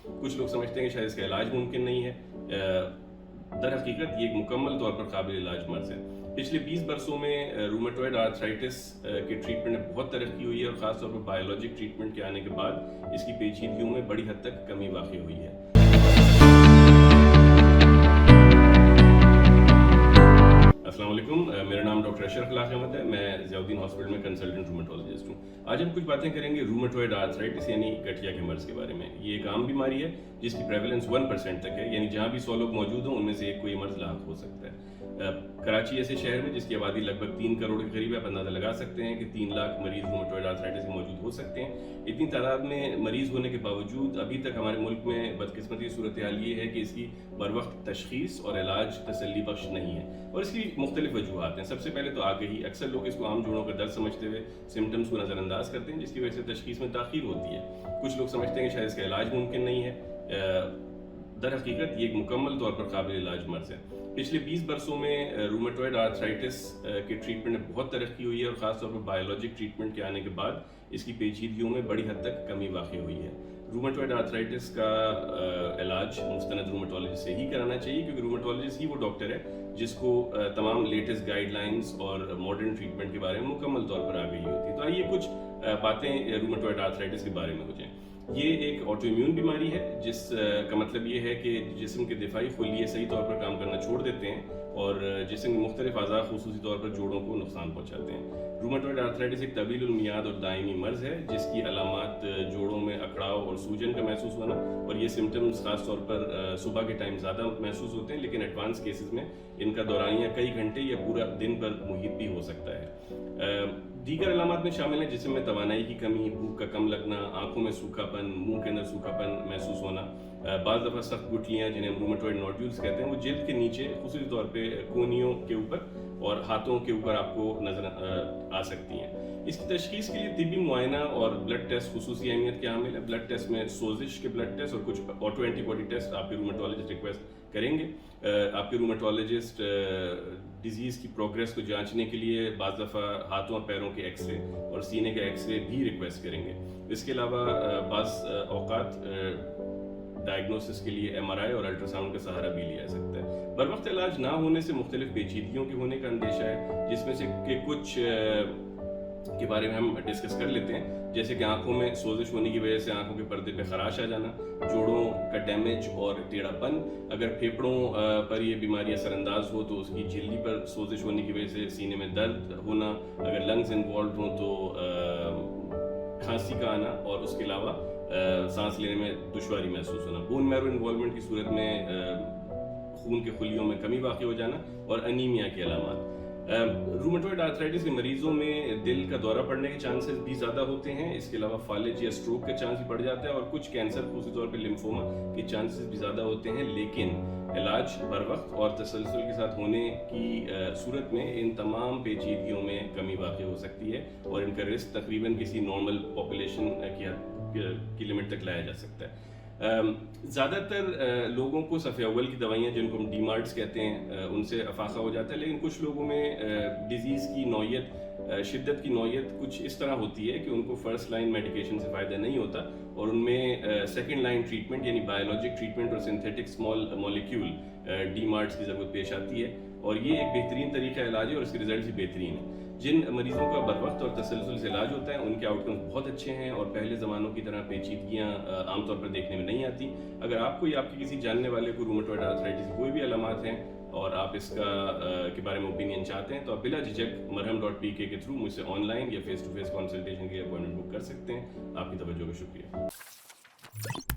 कुछ लोग समझते हैं कि शायद इसका इलाज मुमकिन नहीं है। दर हकीकत ये एक मुकम्मल तौर पर काबिल इलाज मर्ज़ है। पिछले 20 बरसों में रूमेटॉइड आर्थराइटिस के ट्रीटमेंट में बहुत तरक्की हुई है और ख़ासतौर पर बायोलॉजिक ट्रीटमेंट के आने के बाद इसकी पेचीदगियों में बड़ी हद तक कमी वाक़ई हुई है। अस्सलाम वालेकुम, मेरा नाम डॉक्टर अशरफ अखलाक अहमद है। मैं ज़ियाउद्दीन हॉस्पिटल में कंसल्टेंट रूमेटोलॉजिस्ट हूँ। आज हम कुछ बातें करेंगे रूमेटॉइड आर्थराइटिस यानी गठिया के मर्ज़ के बारे में। ये एक आम बीमारी है जिसकी प्रेवलेंस 1% तक है, यानी जहाँ भी 100 लोग मौजूद हों उनमें से एक को ये मर्ज़ लाक हो सकता है। कराची ऐसे शहर में जिसकी आबादी लगभग 3 करोड़ के करीब है, आप अंदाज़ा लगा सकते हैं कि 3 लाख मरीज़ रूमेटॉइड आर्थराइटिस के मौजूद हो सकते हैं। इतनी तादाद में मरीज़ होने के बावजूद अभी तक हमारे मुल्क में बदकिस्मती सूरत हाल ये है कि इसकी बरवक्त तशख़ीस और इलाज तसल्ली बख्श नहीं है और इसकी मुख्तलिफ वजूहात हैं। सबसे पहले तो आगही, अक्सर लोग इसको आम जोड़ों का दर्द समझते हुए सिम्टम्स को नज़रअंदाज करते हैं, जिसकी वजह से तशख़ीस में ताख़ीर होती है। कुछ लोग समझते हैं कि शायद इसका इलाज मुमकिन नहीं है। दर हकीकत ये एक मुकम्मल तौर पर काबिल इलाज मर्ज़ है। पिछले 20 बरसों में रूमेटॉइड आर्थराइटिस के ट्रीटमेंट में बहुत तरक्की हुई है और ख़ासतौर पर बायोलॉजिक ट्रीटमेंट के आने के बाद इसकी पेचीदगियों में बड़ी हद तक कमी वाक़ई हुई है। रूमेटॉइड आर्थराइटिस का इलाज मुस्तनद रूमेटोलॉजिस्ट से ही कराना चाहिए, क्योंकि रूमेटोलॉजिस्ट ही वो डॉक्टर है जिसको तमाम लेटेस्ट गाइडलाइंस और मॉडर्न ट्रीटमेंट के बारे में मुकम्मल तौर पर आगाही होती है। तो आइए कुछ बातें रूमेटॉइड आर्थराइटिस के बारे में हो जाएं। ये एक ऑटोइम्यून बीमारी है जिसका मतलब ये है कि जिस्म के दिफाई खुलिये सही तौर पर काम करना छोड़ देते हैं और जिस्म के मुख्तलिफ अज़ा खुसूसी तौर पर जोड़ों को नुकसान पहुँचाते हैं। रूमेटॉइड आर्थराइटिस एक तवील मियाद और दायमी मर्ज़ है जिसकी अलामात जोड़ों में अकड़ाव और सूजन का महसूस होना, और ये सिम्टम्स ख़ास तौर पर सुबह के टाइम ज़्यादा महसूस होते हैं, लेकिन एडवांस केसेस में इनका दौरानिया कई घंटे या पूरा दिन पर मुहित भी हो सकता है। दीगर अलामात में शामिल हैं जिस्म में तवानाई की कमी, भूख का कम लगना, आंखों में सूखापन, मुंह के अंदर सूखापन महसूस होना, बाज़ दफ़ा सख्त गुठलियाँ जिन्हें हम रूमेटॉइड नोड्यूल्स कहते हैं वो जिल्द के नीचे खुसूसी तौर पे कोहनियों के ऊपर और हाथों के ऊपर आपको नजर आ सकती हैं। इसकी तशख़ीस के लिए तिब्बी मुआयना और ब्लड टेस्ट खुसूसी अहमियत के हामिल है। ब्लड टेस्ट में सोजिश के ब्लड टेस्ट और कुछ ऑटो एंटीबॉडी टेस्ट आपके रूमेटोलॉजिस्ट रिक्वेस्ट करेंगे। आपके रूमेटोलॉजिस्ट डिजीज़ की प्रोग्रेस को जांचने के लिए बाज़ दफ़ा हाथों और पैरों के एक्सरे और सीने का एक्सरे भी रिक्वेस्ट करेंगे। इसके अलावा बाज़ औक़ात डायग्नोसिस के लिए MRI और अल्ट्रासाउंड का सहारा भी लिया जा सकता है। बर वक्त इलाज ना होने से मुख्तलिफ पेचीदगियों के होने का अंदेशा है, जिसमें से के कुछ के बारे में हम डिस्कस कर लेते हैं, जैसे कि आंखों में सोजिश होने की वजह से आंखों के पर्दे पे खराश आ जाना, जोड़ों का डैमेज और टेढ़ापन, अगर फेफड़ों पर यह बीमारी असरअंदाज हो तो उसकी झिल्ली पर सोजिश होने की वजह से सीने में दर्द होना, अगर लंग्स इन्वॉल्व हों तो खांसी का आना और उसके अलावा सांस लेने में दुश्वारी महसूस होना, बोन मैरो इन्वॉल्वमेंट की सूरत में खून के खुलियों में कमी वाक़ई हो जाना और अनीमिया के अलामात। रूमेटॉइड आर्थराइटिस के मरीजों में दिल का दौरा पड़ने के चांसेस भी ज़्यादा होते हैं। इसके अलावा फालिज या स्ट्रोक के चांस भी बढ़ जाता है और कुछ कैंसर खासी तौर पे लिम्फोमा के चांसेस भी ज़्यादा होते हैं, लेकिन इलाज बर वक्त और तसलसल के साथ होने की सूरत में इन तमाम पेचीदगियों में कमी वाक़ई हो सकती है और इनका रिस्क तकरीबन किसी नॉर्मल पॉपुलेशन की लिमिट तक लाया जा सकता है। ज़्यादातर लोगों को सफ़े अव्वल की दवाइयाँ जिनको हम डीमार्ट्स कहते हैं उनसे अफाका हो जाता है, लेकिन कुछ लोगों में डिज़ीज़ की नौयत, शिद्दत की नौयत कुछ इस तरह होती है कि उनको फ़र्स्ट लाइन मेडिकेशन से फ़ायदा नहीं होता और उनमें सेकंड लाइन ट्रीटमेंट यानी बायोलॉजिक ट्रीटमेंट और सिंथेटिक स्मॉल मॉलिक्यूल डीमार्ट्स की ज़रूरत पेश आती है और ये एक बेहतरीन तरीका इलाज है और इसके रिजल्ट भी बेहतरीन है। जिन मरीजों का बर वक्त और तसलसल से इलाज होता है उनके आउटकम्स बहुत अच्छे हैं और पहले ज़मानों की तरह पेचीदगियाँ आमतौर पर देखने में नहीं आती। अगर आपको या आपके किसी जानने वाले को रूमेटॉइड आर्थराइटिस की कोई भी अलामात हैं और आप इसका के बारे में ओपिनियन चाहते हैं तो आप बिला झिझक marham.pk के थ्रू मुझसे ऑनलाइन या फेस टू फेस कंसल्टेशन की अपॉइंटमेंट बुक कर सकते हैं। आपकी तवज्जो का शुक्रिया।